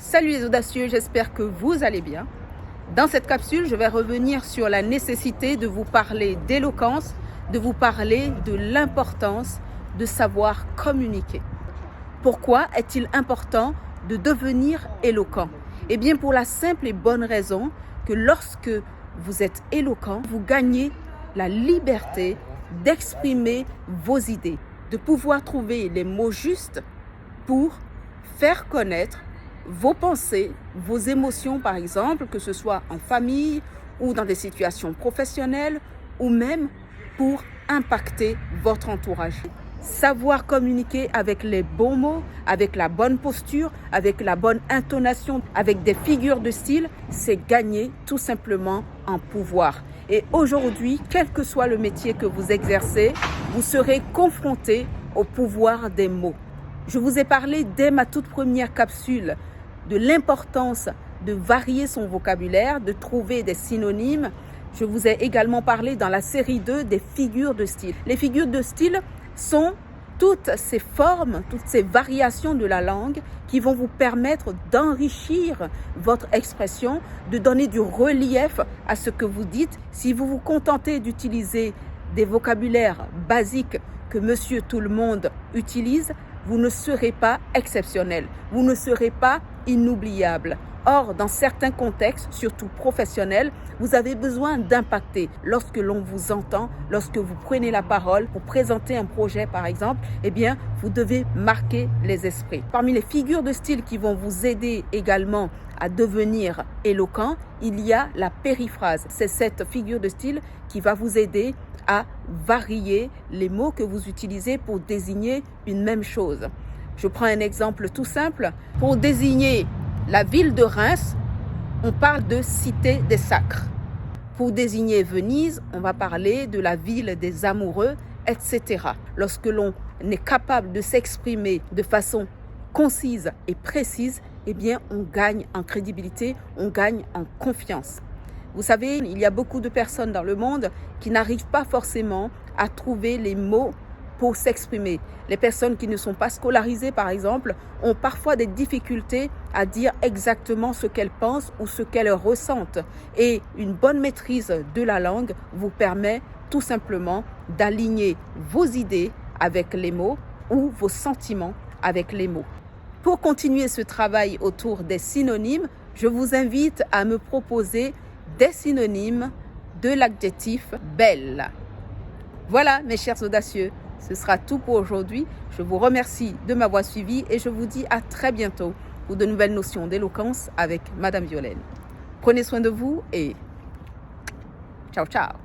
Salut les audacieux, j'espère que vous allez bien. Dans cette capsule, je vais revenir sur la nécessité de vous parler d'éloquence, de vous parler de l'importance de savoir communiquer. Pourquoi est-il important de devenir éloquent? Eh bien, pour la simple et bonne raison que lorsque vous êtes éloquent, vous gagnez la liberté d'exprimer vos idées, de pouvoir trouver les mots justes pour faire connaître vos pensées, vos émotions par exemple, que ce soit en famille ou dans des situations professionnelles ou même pour impacter votre entourage. Savoir communiquer avec les bons mots, avec la bonne posture, avec la bonne intonation, avec des figures de style, c'est gagner tout simplement en pouvoir. Et aujourd'hui, quel que soit le métier que vous exercez, vous serez confronté au pouvoir des mots. Je vous ai parlé dès ma toute première capsule de l'importance de varier son vocabulaire, de trouver des synonymes. Je vous ai également parlé dans la série 2 des figures de style. Les figures de style sont toutes ces formes, toutes ces variations de la langue qui vont vous permettre d'enrichir votre expression, de donner du relief à ce que vous dites. Si vous vous contentez d'utiliser des vocabulaires basiques que monsieur tout le monde utilise, vous ne serez pas exceptionnel, vous ne serez pas inoubliable. Or, dans certains contextes, surtout professionnels, vous avez besoin d'impacter. Lorsque l'on vous entend, lorsque vous prenez la parole pour présenter un projet par exemple, eh bien, vous devez marquer les esprits. Parmi les figures de style qui vont vous aider également à devenir éloquent, il y a la périphrase. C'est cette figure de style qui va vous aider à varier les mots que vous utilisez pour désigner une même chose. Je prends un exemple tout simple. Pour désigner la ville de Reims, on parle de cité des sacres. Pour désigner Venise, on va parler de la ville des amoureux, etc. Lorsque l'on est capable de s'exprimer de façon concise et précise, eh bien, on gagne en crédibilité, on gagne en confiance. Vous savez, il y a beaucoup de personnes dans le monde qui n'arrivent pas forcément à trouver les mots pour s'exprimer. Les personnes qui ne sont pas scolarisées, par exemple, ont parfois des difficultés à dire exactement ce qu'elles pensent ou ce qu'elles ressentent. Et une bonne maîtrise de la langue vous permet tout simplement d'aligner vos idées avec les mots ou vos sentiments avec les mots. Pour continuer ce travail autour des synonymes, je vous invite à me proposer des synonymes de l'adjectif belle. Voilà mes chers audacieux, ce sera tout pour aujourd'hui. Je vous remercie de m'avoir suivi et je vous dis à très bientôt pour de nouvelles notions d'éloquence avec Madame Violaine. Prenez soin de vous et ciao ciao.